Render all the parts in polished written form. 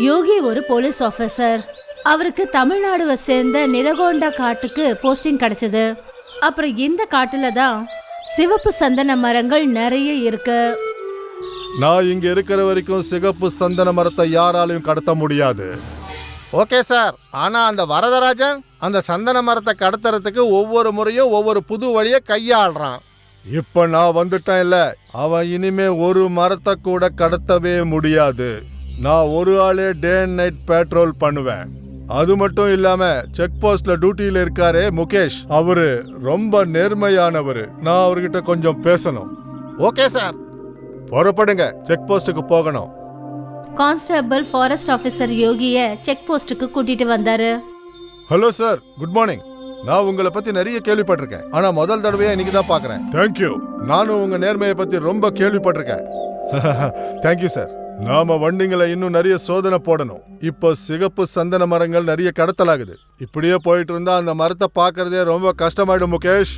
யோகி ஒரு police officer. அவருக்கு தமிழ்நாடுவை சேர்ந்த நிலகோண்டா காட்டுக்கு போஸ்டிங் கிடைச்சது. அப்புறம் இந்த காட்டுல தான் சிவப்பு சந்தன மரங்கள் நிறைய இருக்கு. நான் இங்க இருக்கிற வரைக்கும் சிகப்பு சந்தன மரத்தை யாராலையும் கடத்த முடியாது. ஓகே சார், ஆனா அந்த வரதராஜன் அந்த சந்தன மரத்தை கடத்துறதுக்கு ஒவ்வொரு முறையும் ஒவ்வொரு புது வழியை கையாளுறான். இப்ப நான் வந்துட்டேன் இல்ல, அவன் இனிமே ஒரு மரத்தை கூட கடத்தவே முடியாது. நான் ஒரு ஆளே டே அண்ட் நைட் பேட்ரோல் பண்ணுவேன். அது மட்டும் இல்லாம செக் போஸ்ட்ல டியூட்டியில இருக்காரே முகேஷ், அவரு ரொம்ப நேர்மையானவரு. நான் அவர்கிட்ட கொஞ்சம் பேசணும். ஓகே சார், புறப்படுங்க, செக் போஸ்டுக்கு போகணும். கான்ஸ்டபிள் ஃபாரஸ்ட் ஆபீசர் யோகிய செக் போஸ்டுக்கு கூட்டிட்டு வந்தாரு. Hello sir, good morning. நான் உங்களை பத்தி நிறைய கேள்விப்பட்டிருக்கேன், ஆனா முதல் தடவையா இன்னைக்கு தான் பாக்குறேன். தேங்க்யூ. நானும் உங்க நேர்மையை பத்தி ரொம்ப கேள்விப்பட்டிருக்கேன். Thank you sir. நாம வண்டிங்களை இன்னும் நிறைய சோதனை போடணும். இப்போ சிகப்பு சந்தன மரங்கள் நிறைய கடத்தலாகுது. இப்படியே போயிட்டு இருந்தா அந்த மரத்தை பாக்குறதே ரொம்ப கஷ்டமாயிடும் முகேஷ்.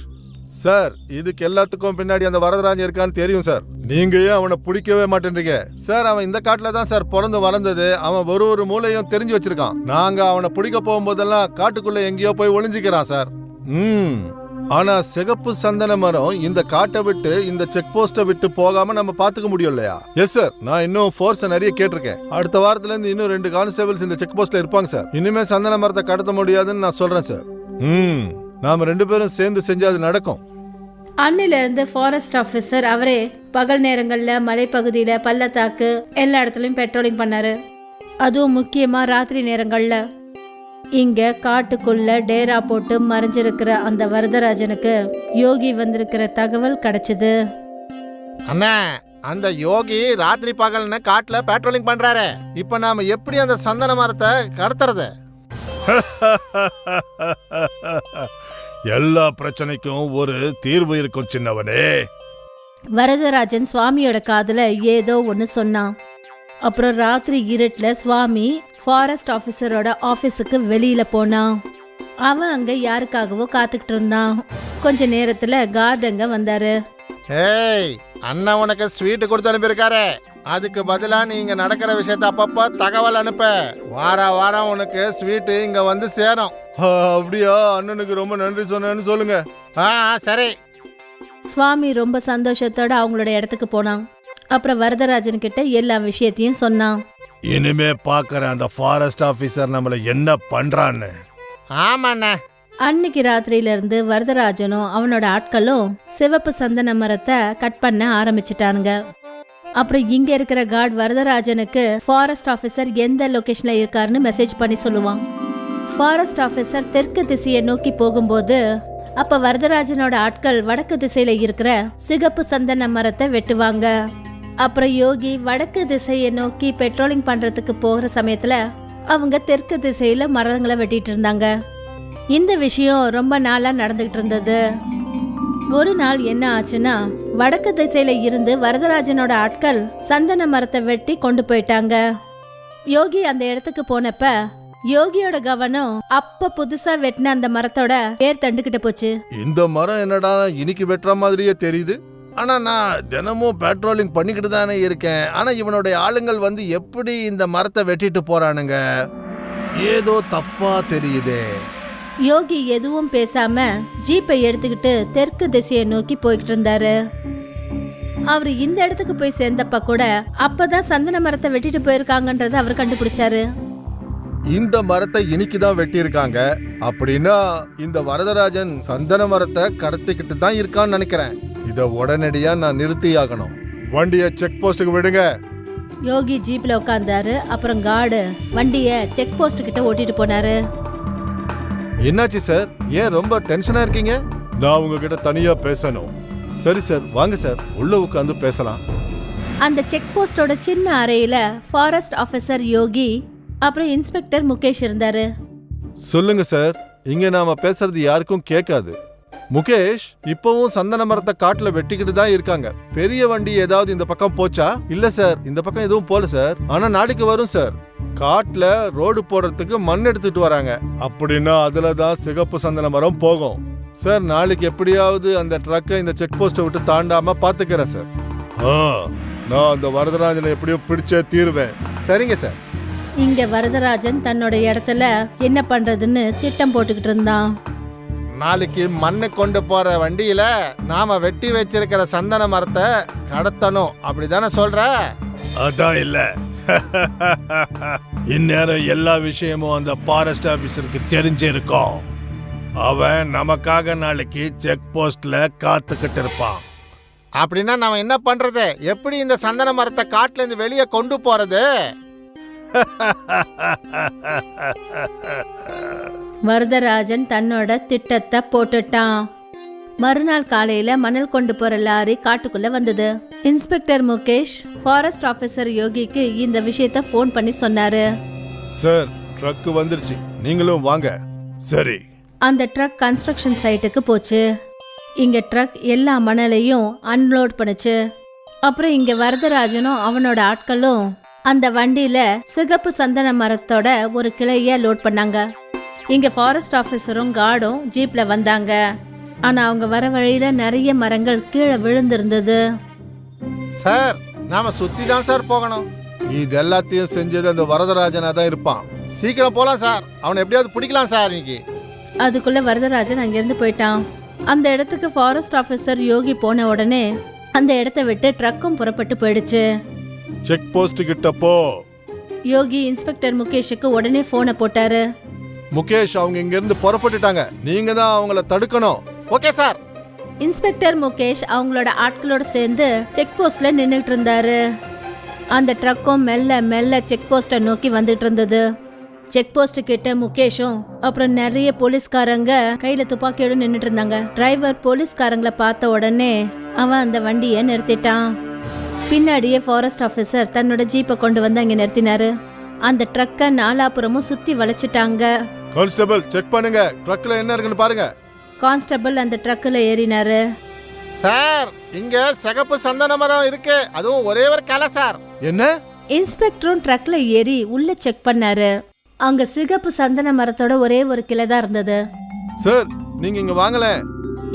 சார், இதுக்கு எல்லாத்துக்கும் பின்னாடி அந்த வரதராஜன் இருக்கான்னு தெரியும் சார். நீங்க ஏன் அவனை பிடிக்கவே மாட்டேன்றீங்க சார்? அவன் இந்த காட்டுல தான் சார் பிறந்து வளர்ந்தது. அவன் ஒரு மூலையும் தெரிஞ்சு வச்சிருக்கான். நாங்க அவனை பிடிக்க போகும்போதெல்லாம் காட்டுக்குள்ள எங்கேயோ போய் ஒளிஞ்சிக்கிறான் சார். ஆனா சிகப்பு சந்தன மரம் இந்த காட்டை விட்டு இந்த செக் போஸ்ட விட்டு போகாம நம்ம பாத்துக்க முடியும் இல்லையா? எஸ் சார், நான் இன்னும் ஃபோர்ஸ் நிறைய கேட்டிருக்கேன். அடுத்த வாரத்துல இருந்து இன்னும் 2 கான்ஸ்டபிள்ஸ் இந்த செக் போஸ்ட்ல இருப்பாங்க சார். இனிமே சந்தன மரத்தை கடத்த முடியாதுன்னு நான் சொல்றேன் சார். நாம 2 பேரும் சேர்ந்து செஞ்சா அது நடக்கும். அன்னில இருந்து ஃபாரஸ்ட் ஆபீசர் அவரே பகல் நேரங்கள்ல மலைப்பகுதியில பள்ளத்தாக்கு எல்லா இடத்துலயும் பெட்ரோலிங் பண்ணாரு. அதுவும் முக்கியமா ராத்திரி நேரங்கள்ல. இங்க காட்டுக்குள்ள டேரா போட்டு மறைஞ்சிருக்கிற அந்த வரதராஜனுக்கு யோகி வந்திருக்கிற தகவல் கிடைச்சது. அண்ணா, அந்த யோகி ராத்திரி பகல்னு காட்டுல பெட்ரோலிங் பண்றாரு. இப்ப நாம எப்படி அந்த சந்தன மரத்தை கடத்துறது? எல்லா பிரச்சனைக்கும் ஒரு தீர்வு இருக்கும் சின்னவனே. வரதராஜன் சுவாமியோட காதுல ஏதோ ஒன்னு சொன்னான். அப்புறம் ராத்திரி இருட்டுல சுவாமி ஃபாரஸ்ட் ஆபீசரோட ஆபீஸுக்கு வெளியில போனான். அவன் அங்க யாருக்காகவோ காத்துக்கிட்டு இருந்தான். கொஞ்ச நேரத்துல கார்டங்க வந்தாரு. ஏய், அண்ணா உனக்கு ஸ்வீட் கொடுத்து அனுப்பியிருக்காரு. அதுக்கு பதிலா நீங்க நடக்கிற விஷயத்த அப்பப்ப தகவல் அனுப்ப. வாரம் உனக்கு ஸ்வீட் இங்க வந்து சேரும். அப்படியா? அண்ணனுக்கு ரொம்ப நன்றி சொன்னேன்னு சொல்லுங்க. சரி. சுவாமி ரொம்ப சந்தோஷத்தோட அவங்களோட இடத்துக்கு போனான். அப்புறம் வரதராஜன் கிட்ட எல்லா விஷயத்தையும் சொன்னான். இனிமே பாக்குற அந்த ஃபாரஸ்ட் ஆபீசர் நம்மள என்ன பண்றான்னு. ஆமாண்ணா. அன்னைக்கு ராத்திரியில இருந்து வரதராஜனும் அவனோட ஆட்களும் சிவப்பு சந்தன மரத்தை கட் பண்ண ஆரம்பிச்சிட்டானுங்க. அப்புறம் இங்க இருக்கிற கார்டு வரதராஜனுக்கு ஃபாரஸ்ட் ஆபீசர் எந்த லொகேஷன்ல இருக்காருன்னு மெசேஜ் பண்ணி சொல்லுவான். ஃபாரஸ்ட் ஆபீசர் தெற்கு திசையை நோக்கி போகும்போது அப்ப வரதராஜனோட ஆட்கள் வடக்கு திசையில இருக்கிற சிகப்பு சந்தன மரத்தை வெட்டுவாங்க. அப்புறம் யோகி வடக்கு திசையை நோக்கி பெட்ரோலிங் பண்றதுக்கு போகிற சமயத்துல அவங்க தெற்கு திசையில மரங்களை வெட்டிட்டு இருந்தாங்க. இந்த விஷயம் ரொம்ப நாளா நடந்துகிட்டு இருந்தது. ஒரு நாள் என்ன ஆச்சுன்னா, வடக்கு திசையில இருந்து வரதராஜனோட ஆட்கள் சந்தன மரத்தை வெட்டி கொண்டு போயிட்டாங்க. யோகி அந்த இடத்துக்கு போனப்ப யோகியோட கவனம் அப்ப புதுசா வெட்டின அந்த மரத்தோட ஏர் தண்டுகிட்ட போச்சு. இந்த மரம் என்னடா இன்னைக்கு வெட்டுற மாதிரியே தெரியுது. ஆனா நான் தினமும் பெட்ரோலிங் பண்ணிக்கிட்டு தானே இருக்கேன். ஆனா இவனுடைய ஆளுங்கள் வந்து எப்படி இந்த மரத்தை வெட்டிட்டு போறானுங்க? ஏதோ தப்பா தெரியுதே. யோகி எதுவும் பேசாம ஜீப்பை எடுத்துக்கிட்டு தெற்கு திசையை நோக்கி போய்கிட்டு இருந்தாரு. அவரு இந்த இடத்துக்கு போய் சேர்ந்தப்ப கூட அப்பதான் சந்தன மரத்தை வெட்டிட்டு போயிருக்காங்கன்றத அவர் கண்டுபிடிச்சாரு. இந்த மரத்தை இன்னைக்குதான் வெட்டி இருக்காங்க அப்படின்னா இந்த வரதராஜன் சந்தன மரத்தை கடத்திக்கிட்டு தான் இருக்கான்னு நினைக்கிறேன். இத உடனடியா நான் நிறுத்தி ஆகணும். வண்டியை செக் போஸ்டுக்கு விடுங்க. யோகி ஜீப்ல உட்கார்ந்தாரு. அப்புறம் கார்டு வண்டிய செக் போஸ்ட் கிட்ட ஓட்டிட்டு போனாரு. என்னாச்சு சார்? ஏன் ரொம்ப டென்ஷனா இருக்கீங்க? நான் உங்ககிட்ட தனியா பேசணும். சரி சார், வாங்க சார், உள்ள உட்கார்ந்து பேசலாம். அந்த செக் போஸ்டோட சின்ன அறையில ஃபாரஸ்ட் ஆபீசர் யோகி அப்புறம் இன்ஸ்பெக்டர் முகேஷ் இருந்தாரு. சொல்லுங்க சார், இங்க நாம பேசுறது யாருக்கும் கேட்காது. முகேஷ், இப்பவும் சந்தன மரத்தை காட்டுல வெட்டிக்கிட்டு தான் இருக்காங்க. பெரிய வண்டி ஏதாவது இந்த பக்கம் போச்சா? இல்ல சார், இந்த பக்கம் எதுவும் போல சார். ஆனா நாளைக்கு வரும் சார். காட்டுல ரோடு போடுறதுக்கு மண் எடுத்துட்டு வராங்க. அப்படின்னா அதுலதான் சிகப்பு சந்தன மரம் போகும் சார். நாளைக்கு எப்படியாவது அந்த ட்ரக்கை இந்த செக் போஸ்ட்டை விட்டு தாண்டாம பாத்துக்கிறேன் சார். நான் அந்த வரதராஜனை எப்படியும் பிடிச்சே தீருவேன். சரிங்க சார். இங்க வரதராஜன் தன்னோட இடத்துல என்ன பண்றதுன்னு திட்டம் போட்டுக்கிட்டு இருந்தான். நாளைக்கு மண்ணு கொண்டு போற வண்டியில நாம வெட்டி வச்சிருக்கிற சந்தன மரத்தை கடத்தணும், அப்படிதானே சொல்ற? அதான் இல்ல. இந்நேரம் எல்லா விஷயமும் அந்த ஃபாரஸ்ட் ஆபீசருக்கு தெரிஞ்சிருக்கும். அவன் நமக்காக நாளைக்கு செக் போஸ்ட்ல காத்துக்கிட்டு இருப்பான். அப்படின்னா நாம என்ன பண்றது? எப்படி இந்த சந்தன மரத்தை காட்டுல இருந்து வெளியே கொண்டு போறது? வரதராஜன் தன்னோட திட்டத்தை போட்டுட்டான். மறுநாள் காலையில மணல் கொண்டு போற லாரி காட்டுக்குள்ள வந்தது. இன்ஸ்பெக்டர் முகேஷ் ஃபாரஸ்ட் ஆபீசர் யோகிக்கு இந்த விஷயத்த போன் பண்ணி சொன்னாரு. சார், ட்ரக் வந்துருச்சு, நீங்களும் வாங்க. சரி. அந்த ட்ரக் கன்ஸ்ட்ரக்ஷன் சைட்டுக்கு போச்சு. இங்க ட்ரக் எல்லா மணலையும் அன்லோட் பண்ணுச்சு. அப்புறம் இங்க வரதராஜனும் அவனோட ஆட்களும் அந்த வண்டியில சிகப்பு சந்தன மரத்தோட ஒரு கிளைய லோட் பண்ணாங்க. இங்க ஃபாரஸ்ட் ஆபீசரும் கார்டும் ஜீப்ல வந்தாங்க. ஆனா அவங்க வர வழியில நிறைய மரங்கள் கீழே விழுந்திருந்தது. சார், நாம சுத்தி தான் சார் போகணும். இது எல்லாத்தையும் செஞ்சது அந்த வரதராஜனா தான் இருப்பான். சீக்கிரம் போலாம் சார், அவனை எப்படியாவது பிடிக்கலாம் சார் இன்னைக்கு. அதுக்குள்ள வரதராஜன் அங்கிருந்து போயிட்டான். அந்த இடத்துக்கு ஃபாரஸ்ட் ஆபீசர் யோகி போன உடனே அந்த இடத்த விட்டு ட்ரக்கும் புறப்பட்டு போயிடுச்சு. செக் போஸ்ட் கிட்ட போ. யோகி இன்ஸ்பெக்டர் முகேஷுக்கு உடனே போனை போட்டாரு. முகேஷ், அவங்க இங்க இருந்து புறப்பட்டுட்டாங்க, நீங்க தான் அவங்கள தடுக்கணும். Okay sir. இன்ஸ்பெக்டர் முகேஷ் அவங்களோட ஆட்களோட சேர்ந்து செக் போஸ்ட்ல நின்னுட்டு இருந்தாரு. அந்த ட்ரக்கும் மெல்ல மெல்ல செக் போஸ்ட நோக்கி வந்துட்டு இருந்தது. செக் போஸ்ட் கிட்ட முகேஷும் அப்புறம் நிறைய போலீஸ்காரங்க கையில துப்பாக்கியோட நின்னுட்டு இருந்தாங்க. டிரைவர் போலீஸ்காரங்களை பார்த்த உடனே அவன் அந்த வண்டியை நிறுத்திட்டான். பின்னாடியே ஃபாரஸ்ட் ஆபீசர் தன்னோட ஜீப்பை கொண்டு வந்து அங்க நிறுத்தினாரு. அந்த ட்ரக்கை நாலாபுரமும் சுத்தி வளைச்சிட்டாங்க. கான்ஸ்டபிள், செக் பண்ணுங்க, ட்ரக்ல என்ன இருக்குன்னு பாருங்க. கான்ஸ்டபிள் அந்த ட்ரக்ல ஏறினாரு. சார், இங்க சிகப்பு சந்தன மரம் இருக்கு, அதுவும் ஒரே ஒரு கிளை சார். என்ன? இன்ஸ்பெக்டரும் ட்ரக்ல ஏறி உள்ள செக் பண்ணாரு. அங்க சிகப்பு சந்தன மரத்தோட ஒரே ஒரு கிளை தான் இருந்தது. சார், நீங்க இங்க வாங்கல.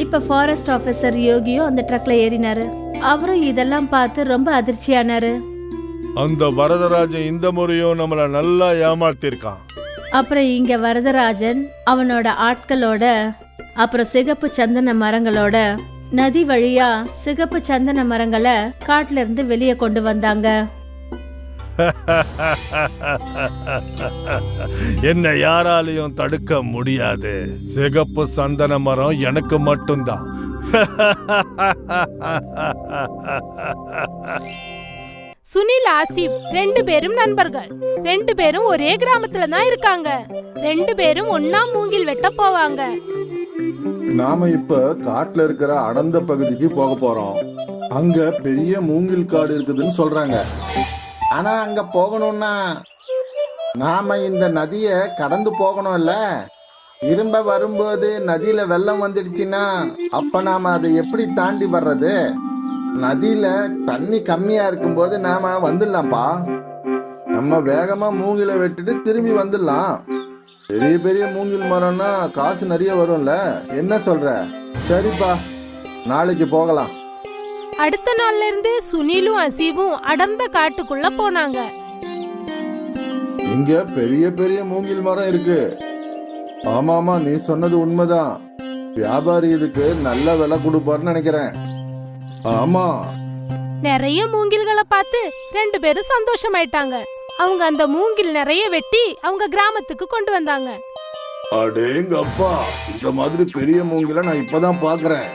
இப்ப ஃபாரஸ்ட் ஆபீசர் யோகியும் அந்த ட்ரக்ல ஏறினாரு. அவரும் இதெல்லாம் பார்த்து ரொம்ப அதிர்ச்சியானாரு. அந்த வரதராஜன் இந்த முறையும் நம்மள நல்லா ஏமாத்திருக்கான். அப்புறம் இங்க வரதராஜன் அவனோட ஆட்களோட அப்புறம் சிகப்பு சந்தன மரங்களோட நதி வழியா சிகப்பு சந்தன மரங்களை காட்டுல இருந்து வெளியே கொண்டு வந்தாங்க. என்ன யாராலையும் தடுக்க முடியாது. சிகப்பு சந்தன மரம் எனக்கு மட்டும்தான். சுனில், ஆசிப் 2 பேரும் நண்பர்கள். 2 பேரும் ஒரே கிராமத்துல தான் இருக்காங்க. 2 பேரும் ஒன்னா மூங்கில் வெட்ட போவாங்க. நாம இப்ப காட்டுல இருக்கிற அடர்ந்த பகுதிக்கு போக போறோம். அங்க பெரிய மூங்கில் காடு இருக்குதுன்னு சொல்றாங்க. ஆனா அங்க போகணும்னா நாம இந்த நதிய கடந்து போகணும்ல. திரும்ப வரும்போது நதியில வெள்ளம் வந்துடுச்சுன்னா அப்ப நாம அதை எப்படி தாண்டி வர்றது? நதியில தண்ணி கம்மியா இருக்கும்போது நாம வந்துடலாம்ப்பா. நம்ம வேகமா மூங்கில வெட்டிட்டு திரும்பி வந்துடலாம். பெரிய பெரிய மூங்கில் மரம்னா காசு நிறைய வரும்ல, என்ன சொல்ற? சரிப்பா, நாளைக்கு போகலாம். அடுத்த நாள்ல இருந்து சுனிலும் அசீபும் அடர்ந்த காட்டுக்குள்ள போனாங்க. இங்க பெரிய பெரிய மூங்கில் மரம் இருக்கு. ஆமாமா, நீ சொன்னது உண்மைதான். வியாபாரி இதுக்கு நல்ல விலை கொடுப்பார்னு நினைக்கிறேன். ஆமா. நிறைய மூங்கில்களை பார்த்து 2 பேரும் சந்தோஷமாயிட்டாங்க. அவங்க அந்த மூங்கில் நிறைய வெட்டி அவங்க கிராமத்துக்கு கொண்டு வந்தாங்க. அடேங்கப்பா, இந்த மாதிரி பெரிய மூங்கில நான் இப்பதான் பாக்குறேன்.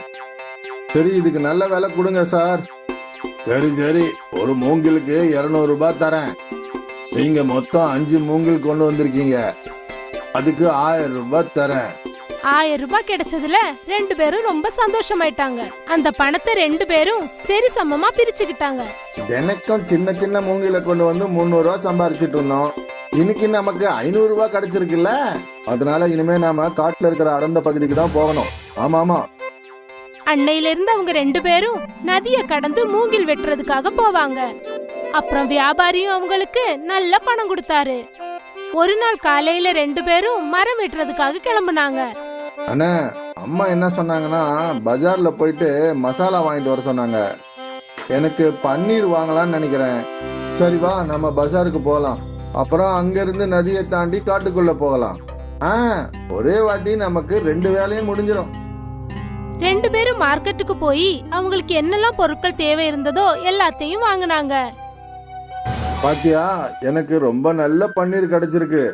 சரி, இதுக்கு நல்ல விலை கொடுங்க சார். சரி சரி, ஒரு மூங்கிலுக்கு 200 ரூபாய் தரேன். நீங்க மொத்தம் 5 மூங்கில் கொண்டு வந்திருக்கீங்க, அதுக்கு 1000 ரூபாய் தரேன். 1000 ரூபாய் கிடைச்சதுல 2 பேரும் ரொம்ப சந்தோஷமாயிட்டாங்க. அந்த பணத்தை 2 பேரும் சரி சமமா பிரிச்சுக்கிட்டாங்க. தினைக்கும் சின்ன சின்ன மூங்கில கொண்டு வந்து 300 ரூபாய் சம்பாரிச்சிட்டு இருந்தோம். இன்னைக்கு நமக்கு 500 ரூபாய் கிடைச்சிருக்குல்ல. அதனால இனிமே நாம காட்டுல இருக்கிற அடர்ந்த பகுதிக்கு தான் போகணும். ஆமா ஆமா. அன்னையில இருந்து அவங்க 2 பேரும் நதிய கடந்து மூங்கில் வெட்டுறதுக்காக போவாங்க. அப்புறம் வியாபாரியும் அவங்களுக்கு நல்ல பணம் கொடுத்தாரு. ஒரு நாள் காலையில 2 பேரும் மரம் வெட்டுறதுக்காக கிளம்புனாங்க. அண்ணா, அம்மா என்ன சொன்னாங்கன்னா பஜார்ல போயிட்டு மசாலா வாங்கிட்டு வர சொன்னாங்க. எனக்கு பன்னீர் வாங்கலாம்னு நினைக்கிறேன். சரி வா, நம்ம பஜாருக்கு போகலாம். அப்புறம் அங்கிருந்து நதியை தாண்டி காட்டுக்குள்ள போகலாம். ஒரே வாட்டி நமக்கு 2 வேலையும் முடிஞ்சிடும். 2 பேரும் மார்க்கெட்டுக்கு போய் அவங்களுக்கு என்னெல்லாம் பொருட்கள் தேவை இருந்ததோ எல்லாத்தையும் வாங்கினாங்க. பாத்தியா, எனக்கு ரொம்ப நல்ல பன்னீர் கிடைச்சிருக்கு.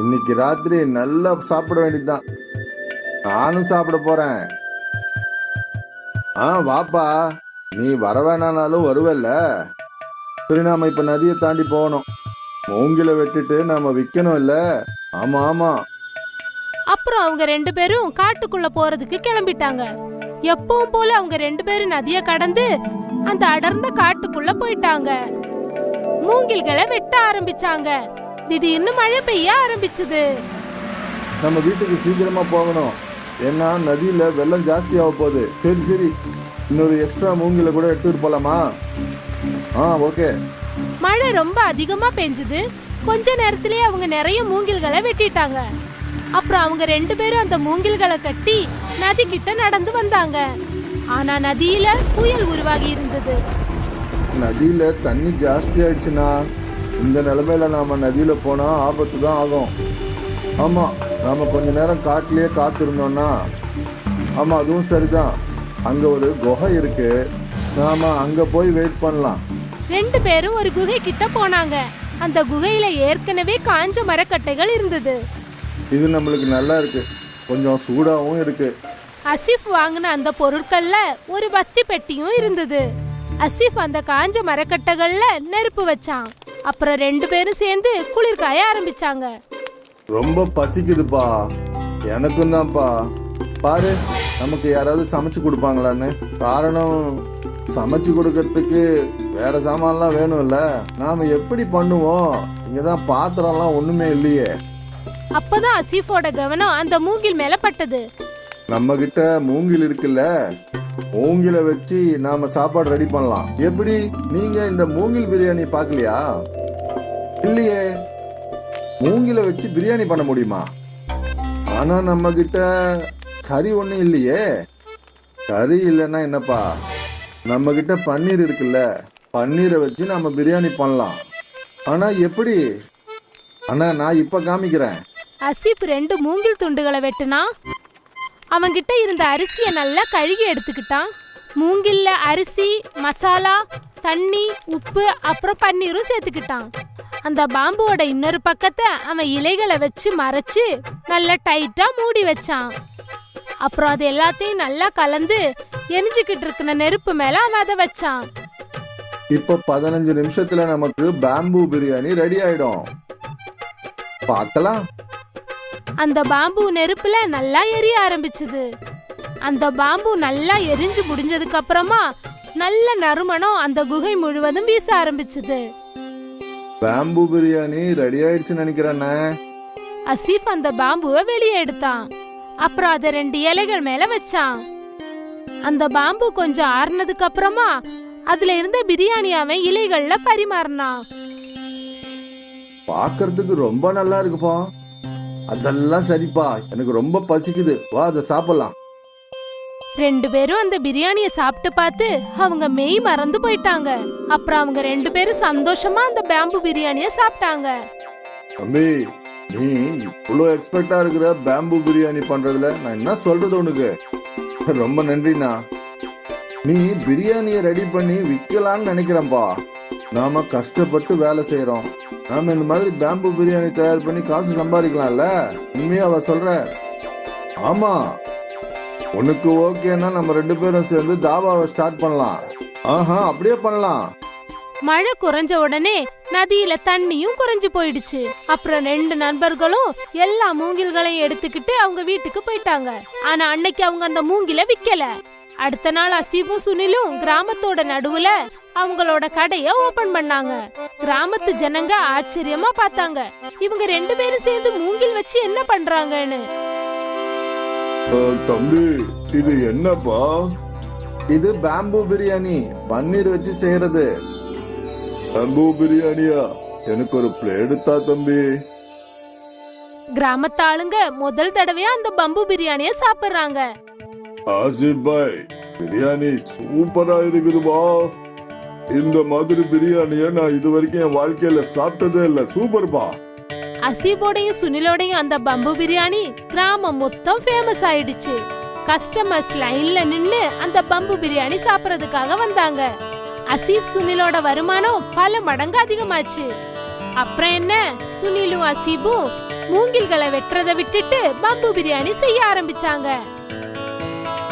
இன்னைக்கு ராத்திரி நல்லா சாப்பிட வேண்டியதுதான். நானும் சாப்பிட போறேன். வாப்பா, நீ வர வேணானாலும் வருவல்ல. சரி, நாம இப்ப நதியை தாண்டி போகணும். மூங்கில வெட்டிட்டு நாம விக்கணும் இல்ல? ஆமா ஆமா. அப்புறம் அவங்க 2 பேரும் காட்டுக்குள்ள போறதுக்கு கிளம்பிட்டாங்க. எப்பவும் போல அவங்க 2 பேரும் நதிய கடந்து அந்த அடர்ந்த காட்டுக்குள்ள போயிட்டாங்க. மூங்கில்களை வெட்ட ஆரம்பிச்சாங்க. திடீர்னு மழை பெய்ய ஆரம்பிச்சது. நம்ம வீட்டுக்கு சீக்கிரமா போகணும். ஏன்னா நதியில வெள்ளம் ஜாஸ்தி ஆக போகுது. சரி சரி, இன்னொரு எக்ஸ்ட்ரா மூங்கில கூட எடுத்துட்டு போலாமா? ஓகே. மழை ரொம்ப அதிகமா பெஞ்சது. கொஞ்ச நேரத்திலேயே அவங்க நிறைய மூங்கில்களை வெட்டிட்டாங்க. அப்புறம் அவங்க 2 பேரும் அந்த மூங்கில்களை கட்டி நதி கிட்ட நடந்து வந்தாங்க. ஆனா நதியில புயல் உருவாகி இருந்தது. நதியில தண்ணி ஜாஸ்தி ஆயிடுச்சுன்னா இந்த நிலைமையில நாம நதியில போனா ஆபத்து தான் ஆகும். ஆமா, நாம கொஞ்ச நேரம் காட்டிலேயே காத்திருந்தோம்னா. ஆமா, அதுவும் சரிதான். அங்க ஒரு குகை இருக்கு, நாம அங்க போய் வெயிட் பண்ணலாம். 2 பேரும் ஒரு குகை கிட்ட போனாங்க. அந்த குகையில ஏற்கனவே காஞ்ச மரக்கட்டைகள் இருந்தது. இது நம்மளுக்கு நல்லா இருக்கு, கொஞ்சம் சூடாவும் இருக்கு. அசிஃப் வாங்கின அந்த பொருட்கள்ல ஒரு பத்தி பெட்டியும் இருந்தது. அசிஃப் அந்த காஞ்ச மரக்கட்டைகள்ல நெருப்பு வச்சான். அப்புறம் 2 பேரும் சேர்ந்து குளிர்காய ஆரம்பிச்சாங்க. ரொம்ப பசிக்குதுப்பா. எனக்கும் தான்ப்பா. பாரு, நமக்கு யாராவது சமைச்சு கொடுப்பாங்களான்னு. காரணம், சமைச்சு கொடுக்கறதுக்கு வேற சாமான்லாம் வேணும்ல. நாம எப்படி பண்ணுவோம்? இங்கதான் பாத்திரம்லாம் ஒண்ணுமே இல்லையே. அப்பதான் அசீஃபோட கவனம் அந்த மூங்கில் மேல பட்டது. நம்ம கிட்ட மூங்கில் இருக்குல்ல, மூங்கில வச்சு நாம சாப்பாடு ரெடி பண்ணலாம். எப்படி? நீங்க இந்த மூங்கில் பிரியாணி பார்க்கலையா? இல்லையே. மூங்கில வச்சு பிரியாணி பண்ண முடியுமா? ஆனா நம்ம கிட்ட கறி ஒண்ணும் இல்லையே. கறி இல்லைன்னா என்னப்பா, நம்ம கிட்ட பன்னீர் இருக்குல்ல, பன்னீரை வச்சு நம்ம பிரியாணி பண்ணலாம். ஆனா எப்படி? ஆனா நான் இப்ப காமிக்கிறேன். அசீப் 2 மூங்கில் துண்டுகளை வெட்டினா. அவன்கிட்ட இருந்த அரிசியை நல்லா கழுகி எடுத்துக்கிட்டான். மூங்கில்ல அரிசி, மசாலா, தண்ணி, உப்பு, அப்புறம் பன்னீரும் சேர்த்துக்கிட்டான். அந்த பாம்புவோட இன்னொரு பக்கத்தை அவன் இலைகளை வச்சு மறைச்சு நல்லா டைட்டா மூடி வச்சான். அப்புறம் அது எல்லாத்தையும் நல்லா கலந்து எரிஞ்சுக்கிட்டு இருக்கிற நெருப்பு மேல அவன் அதை வச்சான். இப்ப 15 நிமிஷத்துல நமக்கு பாம்பு பிரியாணி ரெடி ஆயிடும். பார்க்கலாம். அந்த பாம்பு நெருப்புல நல்லா எரிய ஆரம்பிச்சது. அந்த பாம்பு நல்லா எரிஞ்சு முடிஞ்சதுக்கு அப்புறமா நல்ல நறுமணம் அந்த குகை முழுவதும் வீச ஆரம்பிச்சது. பாம்பு பிரியாணி ரெடி ஆயிடுச்சுன்னு நினைக்கிறேன்னு. அசீஃப் அந்த பாம்புவை வெளியே எடுத்தான். அப்புறம் அதை 2 இலைகள் மேல வச்சான். அந்த பாம்பு கொஞ்சம் ஆறுனதுக்கு அப்புறமா அதுல இருந்த பிரியாணி அவன் இலைகள்ல பரிமாறினான். பாக்குறதுக்கு ரொம்ப நல்லா இருக்குப்பா. அதெல்லாம் சரிப்பா, எனக்கு ரொம்ப பசிக்குது. வா, அதை சாப்பிடலாம். 2 பேரும் அந்த பிரியாணியை சாப்பிட்டு பார்த்து அவங்க மெய் மறந்து போயிட்டாங்க. அப்புறம் அவங்க 2 பேரும் சந்தோஷமா அந்த பாம்பு பிரியாணியை சாப்பிட்டாங்க. தம்பி, நீ இவ்வளோ எக்ஸ்பர்ட்டா இருக்கிற பாம்பு பிரியாணி பண்றதுல நான் என்ன சொல்றது உனக்கு? ரொம்ப நன்றிண்ணா. நீ பிரியாணியை ரெடி பண்ணி விற்கலான்னு நினைக்கிறேன்ப்பா. நாம கஷ்டப்பட்டு வேலை செய்யறோம். நாம இந்த மாதிரி பாம்பு பிரியாணி தயார் பண்ணி காசு சம்பாதிக்கலாம்ல. உண்மையா சொல்ற? ஆமா, உனக்கு ஓகேன்னா நம்ம 2 பேரும் சேர்ந்து தாபாவை ஸ்டார்ட் பண்ணலாம். அப்படியே பண்ணலாம். மழை குறைஞ்ச உடனே நதியில தண்ணியும் குறைஞ்சு போயிடுச்சு. அப்புறம் 2 நண்பர்களும் எல்லா மூங்கில்களையும் எடுத்துக்கிட்டு அவங்க வீட்டுக்கு போயிட்டாங்க. ஆனா அன்னைக்கு அவங்க அந்த மூங்கில விக்கல. அடுத்த நாள் அசீஃபும் சுனிலும் கிராமத்தோட நடுவுல அவங்களோட கடைய ஓபன் பண்ணாங்க. கிராமத்து ஜனங்க ஆச்சரியமா பார்த்தாங்க. இவங்க 2 பேரும் சேர்ந்து மூங்கில் வச்சு என்ன பண்றாங்கன்னு. தம்பி, இது என்னப்பா? இது பாம்பு பிரியாணி, பன்னீர் வச்சு செய்யறது. பாம்பு பிரியாணியா? எனக்கு ஒரு பிளேட் தா தம்பி. கிராமத்து ஆளுங்க முதல் தடவையா அந்த பம்பு பிரியாணிய சாப்பிடுறாங்க. ஆசிப் பாய், பிரியாணி சூப்பரா இருக்குதுப்பா. இந்த மாதிரி பிரியாணிய நான் இது வரைக்கும் என் வாழ்க்கையில சாப்பிட்டதே இல்ல. சூப்பர்பா. அசீபோடையும் சுனிலோடையும் அந்த பம்பு பிரியாணி கிராமம் மொத்தம் ஃபேமஸ் ஆயிடுச்சு. கஸ்டமர்ஸ் லைன்ல நின்னு அந்த பம்பு பிரியாணி சாப்பிடறதுக்காக வந்தாங்க. அசீப் சுனிலோட வருமானம் பல மடங்கு அதிகமாச்சு. அப்புறம் என்ன, சுனிலும் அசீபும் மூங்கில்களை வெட்டுறதை விட்டுட்டு பம்பு பிரியாணி செய்ய ஆரம்பிச்சாங்க.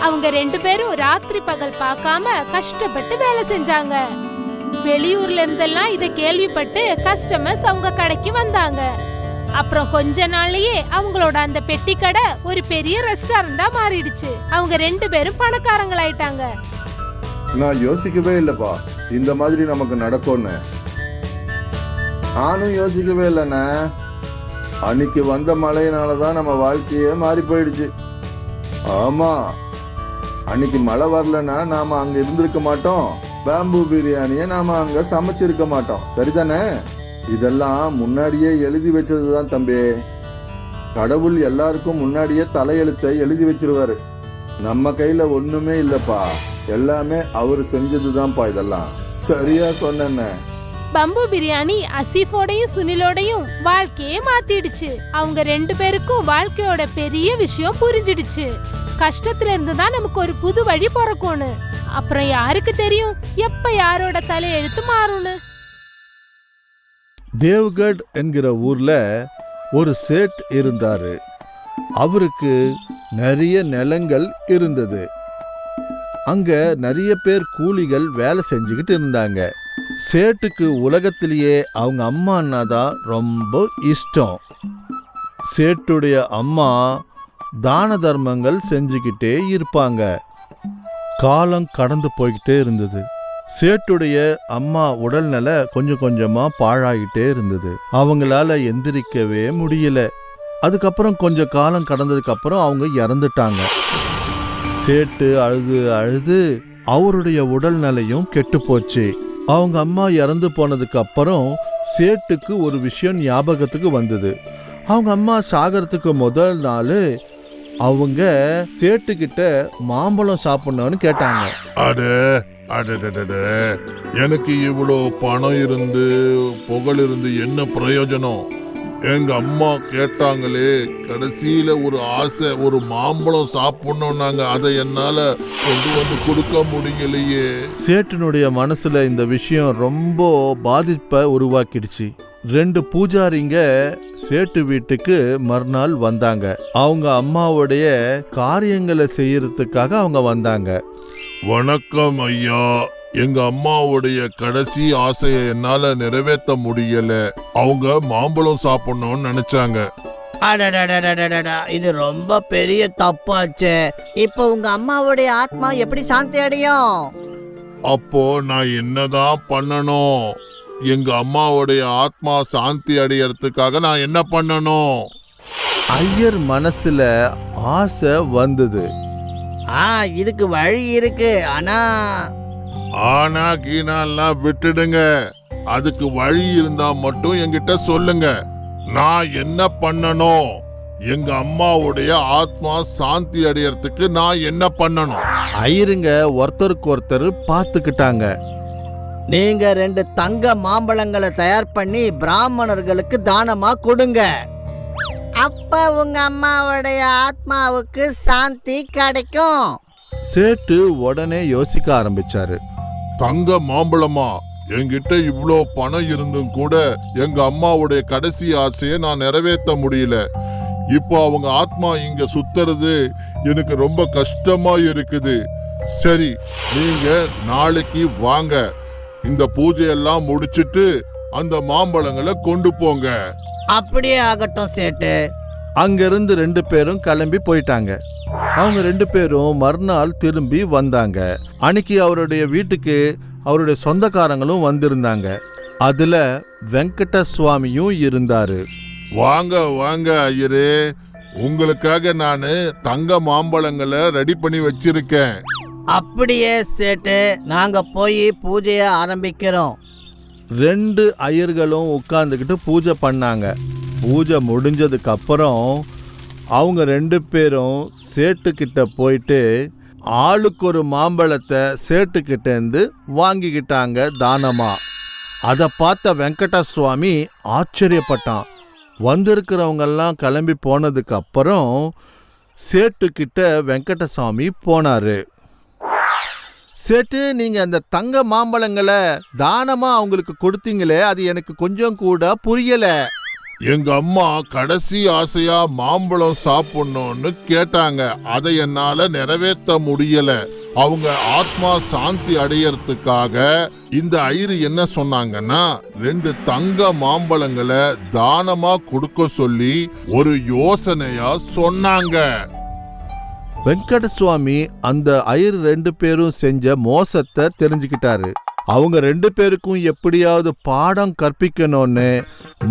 அவங்க 2 பேரும் ராத்திரி பகல் பார்க்காம கஷ்டப்பட்டு வேலை செஞ்சாங்க. வெளியூர்ல இருந்தெல்லாம் இத கேள்விப்பட்டு கஸ்டமர்ஸ் அவங்க கடைக்கு வந்தாங்க. அப்புறம் கொஞ்ச நாள்லயே அவங்களோட அந்த பெட்டி கடை ஒரு பெரிய ரெஸ்டாரண்டா மாறிடுச்சு. அவங்க 2 பேரும் பணக்காரங்களாயிட்டாங்க. நான் யோசிக்கவே இல்லப்பா இந்த மாதிரி நமக்கு நடக்கும்னு. நானும் யோசிக்கவே இல்லைண்ணே. அன்னைக்கு வந்த மழையினாலதான் நம்ம வாழ்க்கையே மாறி போயிடுச்சு. ஆமா, அன்னைக்கு மழை வரலன்னா நாம அங்க இருந்திருக்க மாட்டோம். பேம்பு பிரியாணிய நாம அங்க சமைச்சிருக்க மாட்டோம். சரிதானே? இதெல்லாம் முன்னாடியே எழுதி வச்சதுதான் தம்பி. கடவுள் எல்லாருக்கும் முன்னாடியே தலையெழுத்தை எழுதி வச்சிருவாரு. நம்ம கையில ஒண்ணுமே இல்லப்பா, எல்லாமே அவரு செஞ்சதுதான்ப்பா. இதெல்லாம் சரியா சொன்ன. பம்பு பிரியாணி அசீஃபோடையும் சுனிலோடையும் வாழ்க்கையே மாத்திடுச்சு. அவங்க 2 பேருக்கும் வாழ்க்கையோட பெரிய விஷயம் புரிஞ்சிடுச்சு. கஷ்டத்துல இருந்துதான் நமக்கு ஒரு புது வழி பிறக்கும்னு. அப்புறம் யாருக்கு தெரியும் எப்ப யாரோட தலையெழுத்து மாறும்னு. தேவ்கட் என்கிற ஊர்ல ஒரு சேட் இருந்தாரு. அவருக்கு நிறைய நிலங்கள் இருந்தது. அங்க நிறைய பேர் கூலிகள் வேலை செஞ்சுக்கிட்டு இருந்தாங்க. சேட்டுக்கு உலகத்திலேயே அவங்க அம்மான்னா தான் ரொம்ப இஷ்டம். சேட்டுடைய அம்மா தான தர்மங்கள் செஞ்சுக்கிட்டே இருப்பாங்க. காலம் கடந்து போய்கிட்டே இருந்தது. சேட்டுடைய அம்மா உடல்நல கொஞ்சம் கொஞ்சமா பாழாகிட்டே இருந்தது. அவங்களால எந்திரிக்கவே முடியல. அதுக்கப்புறம் கொஞ்சம் காலம் கடந்ததுக்கு அப்புறம் அவங்க இறந்துட்டாங்க. சேட்டு அழுது அழுது அவருடைய உடல்நிலையும் கெட்டு போச்சு. அவங்க அம்மா இறந்து போனதுக்கு அப்புறம் சேட்டுக்கு ஒரு விஷயம் ஞாபகத்துக்கு வந்தது. அவங்க அம்மா சாகறதுக்கு முதல் நாள் அவங்க சேட்டுக்கிட்ட மாம்பழம் சாப்பிடணும்னு கேட்டாங்க. எனக்கு இவ்வளோ பணம் இருந்து புகழ் இருந்து என்ன பிரயோஜனம்? எங்க அம்மா கேட்டாங்களே, கடைசியில ஒரு ஆசை, ஒரு மாம்பழம் சாப்பிடணும்னாங்க. அதை என்னால கொண்டு வந்து கொடுக்க முடியலையே. சேட்டனுடைய மனசுல இந்த விஷயம் ரொம்ப பாதிப்பை உருவாக்கிடுச்சு. 2 பூஜாரிங்க சேட்டு வீட்டுக்கு மறுநாள் வந்தாங்க. அவங்க அம்மாவுடைய காரியங்களை செய்யறதுக்காக அவங்க வந்தாங்க. வணக்கம் ஐயா, எங்க அம்மாவுடைய கடைசி ஆசையை என்னால நிறைவேற்ற முடியல. அவங்க மாம்பழம் சாப்பிடணும்னு நினைச்சாங்க. அடடடடடடடா, இது ரொம்ப பெரிய தப்பாச்சே. இப்போ உங்க அம்மாவுடைய ஆத்மா எப்படி சாந்தி அடையும்? அப்போ நான் என்னதான் பண்ணணும்? எங்க அம்மாவுடைய ஆத்மா சாந்தி அடையறதுக்காக நான் என்ன பண்ணணும்? ஐயர் மனசுல ஆசை வந்தது. இதுக்கு வழி இருக்கு. ஆனா கீனாலாம் விட்டுடுங்க. அதுக்கு வழி இருந்தா மட்டும் என்கிட்ட சொல்லுங்க. நான் என்ன பண்ணணும்? எங்க அம்மாவுடைய ஆத்மா சாந்தி அடையறதுக்கு நான் என்ன பண்ணணும்? ஐயருங்க ஒருத்தருக்கு ஒருத்தர் பார்த்துக்கிட்டாங்க. நீங்க 2 தங்க மாம்பழங்களை தயார் பண்ணி பிராமணர்களுக்கு தானமா கொடுங்க. அப்ப உங்க அம்மாவுடைய ஆத்மாவுக்கு சாந்தி கிடைக்கும். சேட்டு உடனே யோசிக்க ஆரம்பிச்சாரு. தங்க மாம்பழமா? என்கிட்ட இவ்வளோ பணம் இருந்தும் கூட எங்க அம்மாவுடைய கடைசி ஆசையை நான் நிறைவேற்ற முடியல. இப்போ அவங்க ஆத்மா இங்க சுத்துறது எனக்கு ரொம்ப கஷ்டமா இருக்குது. சரி, நீங்க நாளைக்கு வாங்க, இந்த பூஜையெல்லாம் முடிச்சிட்டு அந்த மாம்பழங்களை கொண்டு போங்க. அப்படியே ஆகட்டும் சேட்டு. அங்கிருந்து 2 பேரும் கிளம்பி போயிட்டாங்க. அவங்க 2 பேரும் மறுநாள் திரும்பி வந்தாங்க. அன்னைக்கு அவருடைய வீட்டுக்கு அவருடைய சொந்தக்காரங்களும் வந்திருந்தாங்க. அதுல வெங்கட சுவாமியும் இருந்தாரு. வாங்க வாங்க ஐயரே, உங்களுக்காக நான் தங்க மாம்பழங்களை ரெடி பண்ணி வச்சிருக்கேன். அப்படியே சேட்டு, நாங்க போய் பூஜைய ஆரம்பிக்கிறோம். 2 ஐயர்களும் உட்கார்ந்துக்கிட்டு பூஜை பண்ணாங்க. பூஜை முடிஞ்சதுக்கு அப்புறம் அவங்க 2 பேரும் சேட்டுக்கிட்ட போயிட்டு ஆளுக்கு ஒரு மாம்பழத்தை சேட்டுக்கிட்ட இருந்து வாங்கிக்கிட்டாங்க தானமா. அதை பார்த்த வெங்கடசுவாமி ஆச்சரியப்பட்டான். வந்திருக்கிறவங்கெல்லாம் கிளம்பி போனதுக்கு அப்புறம் சேட்டுக்கிட்ட வெங்கடசாமி போனாரு. சேட்டு, நீங்க அந்த தங்க மாம்பழங்களை தானமா அவங்களுக்கு கொடுத்தீங்களே, அது எனக்கு கொஞ்சம் கூட புரியல. எங்க அம்மா கடைசி ஆசையா மாம்பழம் சாப்பிடணும்னு கேட்டாங்க. அதை என்னால நிறைவேற்ற முடியல. அவங்க ஆத்மா சாந்தி அடையறதுக்காக இந்த ஐயரு என்ன சொன்னாங்கன்னா 2 தங்க மாம்பழங்களை தானமா கொடுக்க சொல்லி ஒரு யோசனையா சொன்னாங்க. வெங்கடசுவாமி அந்த ஐயர் 2 பேரும் செஞ்ச மோசத்தை தெரிஞ்சுக்கிட்டாரு. அவங்க 2 பேருக்கும் எப்படியாவது பாடம் கற்பிக்கணும்னு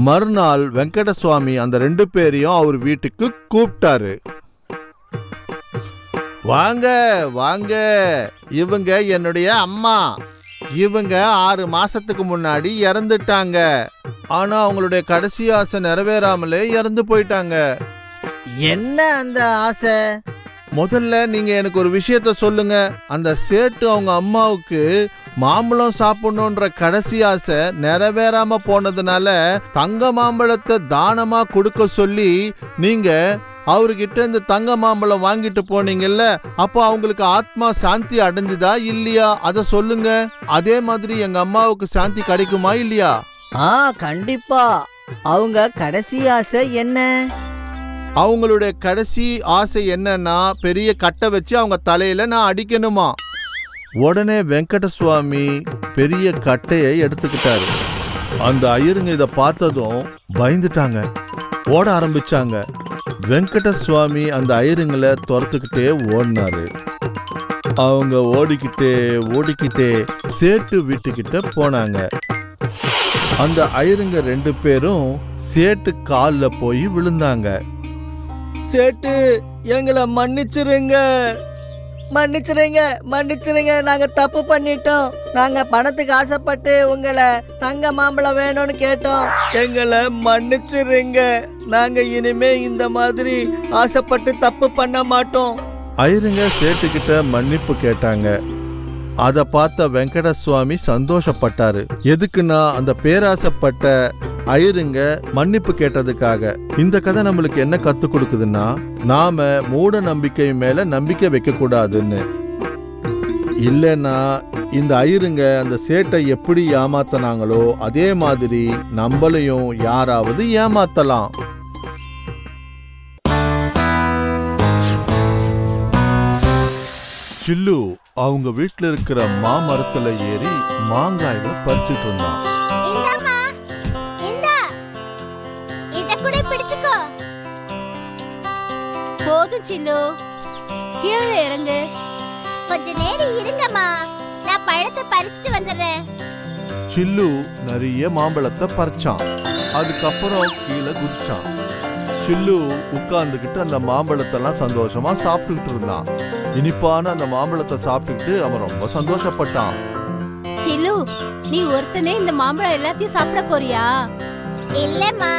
மறுநாள் வெங்கடசுவாமி அந்த 2 பேரையும் அவர் வீட்டுக்கு கூப்பிட்டாரு. வாங்க வாங்க, இவங்க என்னுடைய அம்மா. இவங்க 6 மாசத்துக்கு முன்னாடி இறந்துட்டாங்க. ஆனா அவங்களுடைய கடைசி ஆசை நிறைவேறாமலே இறந்து போயிட்டாங்க. என்ன அந்த ஆசை? முதல்ல நீங்க எனக்கு ஒரு விஷயத்த சொல்லுங்க. அந்த சேட்டு அவங்க அம்மாவுக்கு மாம்பழம் சாப்பிடணுன்ற கடைசி ஆசை நிறைவேறாம போனதுனால தங்க மாம்பழத்தை தானமா கொடுக்க சொல்லி நீங்க அவர்கிட்ட இந்த தங்க மாம்பழம் வாங்கிட்டு போனீங்கல்ல, அப்போ அவங்களுக்கு ஆத்மா சாந்தி அடைஞ்சுதா இல்லையா, அதை சொல்லுங்க. அதே மாதிரி எங்க அம்மாவுக்கு சாந்தி கிடைக்குமா இல்லையா? கண்டிப்பா. அவங்க கடைசி ஆசை என்ன? அவங்களுடைய கடைசி ஆசை என்னன்னா, பெரிய கட்டை வச்சு அவங்க தலையில நான் அடிக்கணுமா. உடனே வெங்கடசுவாமி பெரிய கட்டையை எடுத்துக்கிட்டாரு. அந்த ஐயருங்க இதை பார்த்ததும் பயந்துட்டாங்க, ஓட ஆரம்பிச்சாங்க. வெங்கடசுவாமி அந்த ஐயருங்களை துரத்துக்கிட்டே ஓடினாரு. அவங்க ஓடிக்கிட்டே சேட்டு வீட்டுக்கிட்ட போனாங்க. அந்த ஐயருங்க 2 பேரும் சேட்டு காலில் போய் விழுந்தாங்க. சேட்டு, எங்களை மன்னிச்சிருங்க, நாங்க தப்பு பண்ணிட்டோம். நாங்க பணத்துக்கு ஆசைப்பட்டு உங்களை தங்க மாம்பழம் வேணும்னு கேட்டோம். எங்களை மன்னிச்சிருங்க. நாங்க இனிமே இந்த மாதிரி ஆசைப்பட்டு தப்பு பண்ண மாட்டோம். ஐயருங்க சேட்டுக்கிட்ட மன்னிப்பு கேட்டாங்க. அதை பார்த்த வெங்கடசுவாமி சந்தோஷப்பட்டாரு. எதுக்குன்னா அந்த பேராசைப்பட்ட ஐயருங்க மன்னிப்பு கேட்டதுக்காக. இந்த கதை நம்மளுக்கு என்ன கத்து கொடுக்குதுன்னா, நாம மூட நம்பிக்கை மேல நம்பிக்கை வைக்க கூடாதுன்னு. இல்லைன்னா இந்த ஐயருங்க அந்த சேட்டை எப்படி ஏமாத்தினாங்களோ அதே மாதிரி நம்மளையும் யாராவது ஏமாத்தலாம். சில்லு அவங்க வீட்டுல இருக்கிற மாமரத்துல ஏறி மாங்காய்களை பறிச்சுட்டு இருந்தான். போதும் சில்லு, கீழே இறங்கு. கொஞ்ச நேரம் இருங்கம்மா, நான் பழத்தை பறிச்சுட்டு வந்துடுறேன். சில்லு நிறைய மாம்பழத்தை பறிச்சான். அதுக்கப்புறம் கீழே குதிச்சான். சில்லு உட்கார்ந்துக்கிட்டு அந்த மாம்பழத்தெல்லாம் சந்தோஷமா சாப்பிட்டுக்கிட்டு இருந்தான். இனிப்பான அந்த மாம்பழத்தை சாப்பிட்டுக்கிட்டு அவன் ரொம்ப சந்தோஷப்பட்டான். சில்லு, நீ ஒருத்தனே இந்த மாம்பழம் எல்லாத்தையும் சாப்பிட போறியா? இல்லம்மா,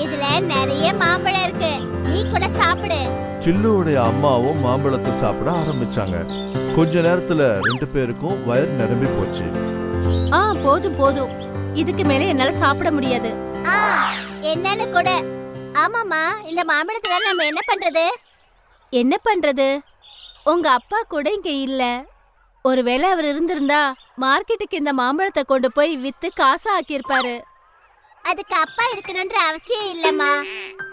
இதுல நிறைய மாம்பழம் இருக்கு, நீ கூட சாப்பிடு. சில்லுடைய அம்மாவும் மாம்பழத்தை சாப்பிட ஆரம்பிச்சாங்க. கொஞ்ச நேரத்துல 2 பேருக்கும் வயிறு நிரம்பி போச்சு. போதும், இதுக்கு மேல என்னால சாப்பிட முடியாது. என்னால கூட. ஆமாமா, இந்த மாம்பழத்துல நம்ம என்ன பண்றது? உங்க அப்பா கூட இங்க இல்ல. ஒருவேளை அவர் இருந்திருந்தா மார்க்கெட்டுக்கு இந்த மாம்பழத்தை கொண்டு போய் வித்து காசா ஆக்கியிருப்பாரு. அதுக்கு அப்பா இருக்கணும்ன்ற அவசியம் இல்லம்மா,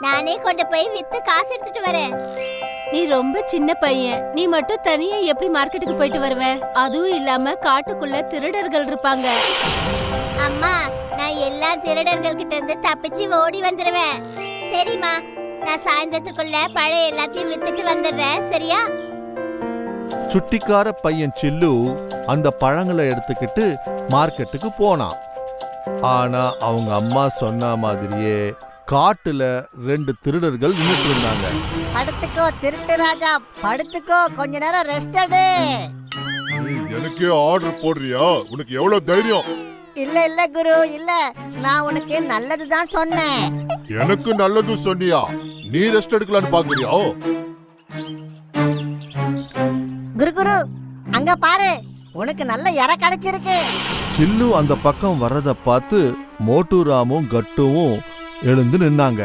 நானே கொண்டு போய் வித்து காசு எடுத்துட்டு வரேன். நீ ரொம்ப சின்ன பையன், நீ மட்டும் தனியா எப்படி மார்க்கெட்டுக்கு போயிட்டு வருவ? அதுவும் இல்லாம காட்டுக்குள்ள திருடர்கள் இருப்பாங்க. அம்மா, நான் எல்லா திருடர்கள் கிட்ட இருந்து தப்பிச்சு ஓடி வந்துருவேன். சரிம்மா, நான் சாயந்தரத்துக்குள்ள பழம் எல்லாத்தையும் வித்துட்டு வந்துடுறேன், சரியா? சுட்டிக்கார பையன் சில்லு அந்த பழங்களை எடுத்துக்கிட்டு மார்க்கெட்டுக்கு போனான். ஆனா அவங்க அம்மா சொன்ன மாதிரியே காட்டுல 2 திருடர்கள் நின்னுட்டு இருந்தாங்க. படுத்துக்கோ திருட்டு ராஜா, படுத்துக்கோ, கொஞ்ச நேரம் ரெஸ்ட் எடு. நீ எனக்கே ஆர்டர் போடுறியா? உனக்கு எவ்வளவு தைரியம்? இல்ல குரு, இல்ல, நான் உனக்கு நல்லதுதான் சொன்னேன். எனக்கு நல்லது சொன்னியா? நீ ரெஸ்ட் எடுக்கலான்னு பாக்குறியா? குரு குரு அங்க பாரு, உனக்கு நல்ல இற கிடைச்சிருக்கு. சில்லு அந்த பக்கம் வர்றத பார்த்து மோட்டு ராமும் கட்டுவும் எழுந்து நின்னாங்க.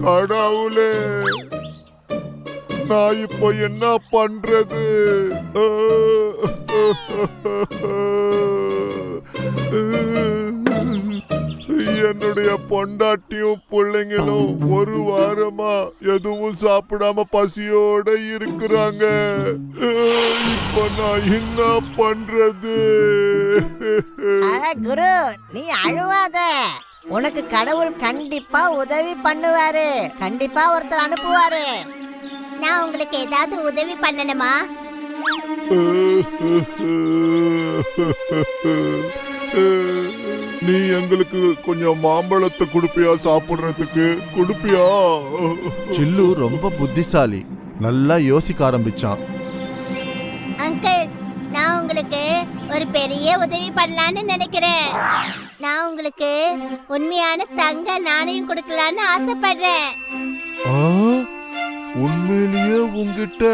கடவுளே, நான் இப்போ என்ன பண்றது? என்னுடைய பொண்டாட்டியும் பிள்ளைங்களும் ஒரு வாரமா எதுவும் சாப்பிடாம பசியோட இருக்கிறாங்க. இப்போ நான் என்ன பண்றது? குரு, நீ அழுவாத. உனக்கு கடவுள் கண்டிப்பா உதவி பண்ணுவாரு. கண்டிப்பா ஒருத்தர் அனுப்புவாரு. நான் உங்களுக்கு ஏதாவது உதவி பண்ணணுமா? நீ எங்களுக்கு கொஞ்சம் மாம்பழத்தை கொடுப்பியா? சாப்பிடுறதுக்கு கொடுப்பியா? சில்லு ரொம்ப புத்திசாலி, நல்லா யோசிக்க ஆரம்பிச்சான். அங்கிள், நான் உங்களுக்கு ஒரு பெரிய உதவி பண்ணலான்னு நினைக்கிறேன். நான் உங்களுக்கு உண்மையான தங்க நாணயம் கொடுக்கலான்னு ஆசைப்படுறேன். ஆ, உண்மையிலேயே உன்கிட்ட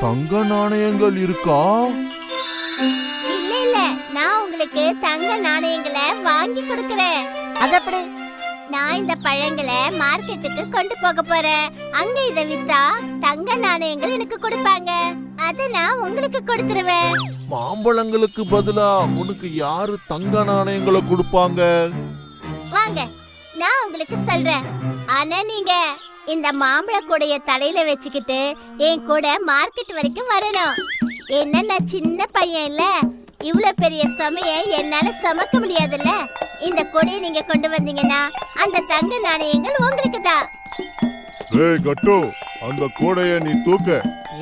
தங்க நாணயங்கள் இருக்கா? இல்ல இல்ல, நான் உங்களுக்கு தங்க நாணயங்களை வாங்கி கொடுக்கறேன். அது எப்படி? நான் இந்த பழங்களை மார்க்கெட்டுக்கு கொண்டு போக போறேன். அங்க இதை வித்தா தங்க நாணயங்கள் எனக்கு கொடுப்பாங்க. அத நான் உங்களுக்கு கொடுத்துருவேன். மாம்பழங்களுக்கு பதிலா உனக்கு யாரு தங்க நாணயங்களை கொடுப்பாங்க? வாங்க, நான் உங்களுக்கு சொல்றேன். ஆனா நீங்க இந்த மாம்பழ கூடைய தலையில வச்சுக்கிட்டு என் கூட மார்க்கெட் வரைக்கும் வரணும். என்ன, நான் சின்ன பையன் இல்ல, இவ்ளோ பெரிய சுமைய என்னால சுமக்க முடியாதுல்ல. இந்த கொடையை நீங்க கொண்டு வந்தீங்கன்னா அந்த தங்க நாணயங்கள் உங்களுக்கு தான். ஏய் கட்டு, அந்த கூடைய நீ தூக்க.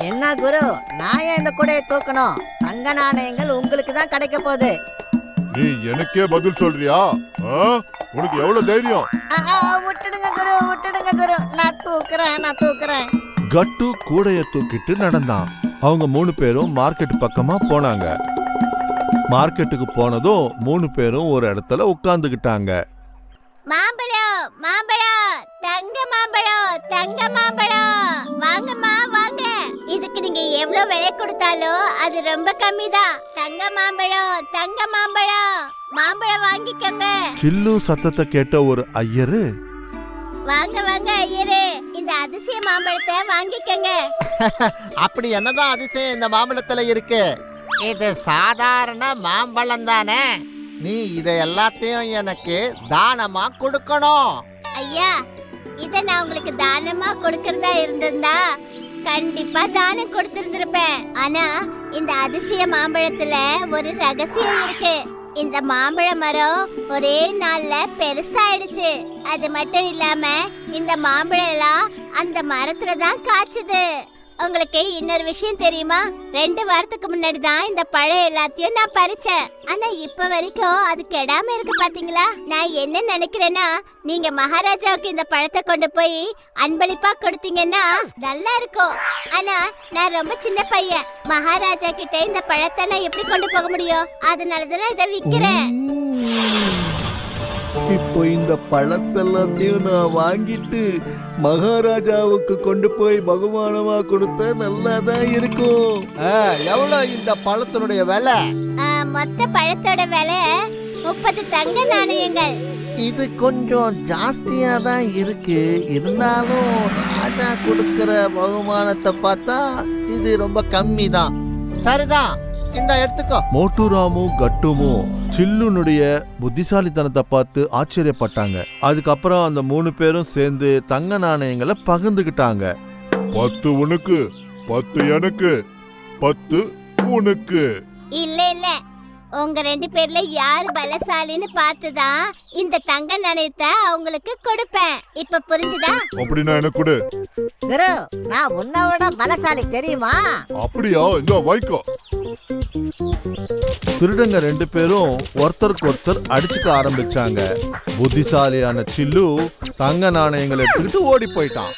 என்ன குரு, நான் ஏன் இந்த கூடையை தூக்கணும்? தங்க நாணயங்கள் உங்களுக்கு தான் கிடைக்க போகுது. நீ எனக்கே பதில் சொல்றியா? உனக்கு எவ்வளவு தைரியம்? விட்டுடுங்க குரு, விட்டுடுங்க குரு, நான் தூக்குறேன். கட்டு கூடைய தூக்கிட்டு நடந்தான். அவங்க 3 பேரும் மார்க்கெட் பக்கமா போனாங்க. மார்க்கெட்டுக்கு போனதும் 3 பேரும் ஒரு இடத்துல உட்கார்ந்துகிட்டாங்க. மாம்பழம், மாம்பழம், தங்க மாம்பழம், தங்க மாம்பழம், வாங்கம்மா வாங்க. இதுக்கு நீங்க எவ்வளவு விலை கொடுத்தாலும் அது ரொம்ப கம்மி தான். தங்க மாம்பழம், தங்க மாம்பழம், மாம்பழம் வாங்கிக்கோங்க. சில்லு சத்தத்தை கேட்ட ஒரு ஐயரு, வாங்க வாங்க ஐயரே, இந்த அதிசய மாம்பழத்தை வாங்கிக்கோங்க. அப்படி என்னதான் அதிசயம் இந்த மாம்பழத்துல இருக்கு? இது சாதாரண மாம்பழம் தானே. நீ இதை எல்லாத்தையும் எனக்கு தானமா கொடுக்கணும். ஐயா, இத நான் உங்களுக்கு தானமா கொடுக்கறதா இருந்திருந்தா கண்டிப்பா தானம் கொடுத்திருந்திருப்பேன். ஆனா இந்த அதிசய மாம்பழத்துல ஒரு ரகசியம் இருக்கு. இந்த மாம்பழ மரம் ஒரே நாள்ல பெருசாயிடுச்சு. அது மட்டும் இல்லாம இந்த மாம்பழம் எல்லாம் அந்த மரத்துல தான் காய்ச்சுது. உங்களுக்கு இன்னொரு விஷயம் தெரியுமா? 2 வாரத்துக்கு முன்னாடி தான் இந்த பழம் எல்லாத்தையும் நான் பறிச்சேன். ஆனா இப்ப வரைக்கும் அது கெடாம இருக்கு பாத்தீங்களா? நான் என்ன நினைக்கிறேன்னா, நீங்க மகாராஜாவுக்கு இந்த பழத்தை கொண்டு போய் அன்பளிப்பா கொடுத்தீங்கன்னா நல்லா இருக்கும். ஆனா நான் ரொம்ப சின்ன பையன், மகாராஜா கிட்ட இந்த பழத்தை நான் எப்படி கொண்டு போக முடியும்? அதனாலதான் இதை விக்கிறேன். இப்போ இந்த பழத்தெல்லாத்தையும் நான் வாங்கிட்டு மகாராஜாவுக்கு கொண்டு போய் பகுமானமா கொடுத்தா நல்லாதான் இருக்கும். எவ்வளவு இந்த பழத்தினுடைய விலை? மொத்த பழத்தோட விலை 30 தங்க நாணயங்கள். இது கொஞ்சம் ஜாஸ்தியா தான் இருக்கு. இருந்தாலும் ராஜா கொடுக்கிற பகுமானத்தை பார்த்தா இது ரொம்ப கம்மி தான். சரிதான், இந்த எடுத்துக்கோ. மோட்டுராமும் கட்டுமும் சில்லுனுடைய புத்திசாலித்தனத்தை பார்த்து ஆச்சரியப்பட்டாங்க. அதுக்கப்புறம் அந்த 3 பேரும் சேர்ந்து தங்க நாணயங்களை பகிர்ந்துகிட்டாங்க. 10 உனக்கு, 10 எனக்கு, 10 உனக்கு. இல்ல இல்ல, உங்க 2 பேர்ல யார் பலசாலின்னு பார்த்துதான் இந்த தங்க நாணயத்தை அவங்களுக்கு கொடுப்பேன். இப்ப புரிஞ்சுதா? அப்படின்னா எனக்கு கொடு. குரு, நான் உன்னை விட பலசாலி தெரியுமா? அப்படியா? இந்த வாய்க்கோ. திருடங்க 2 பேரும் ஒருத்தருக்கு ஒருத்தர் அடிச்சுக்க ஆரம்பிச்சாங்க. புத்திசாலியான சில்லு தங்க நாணயங்களை எடுத்துக்கிட்டு ஓடி போயிட்டான்.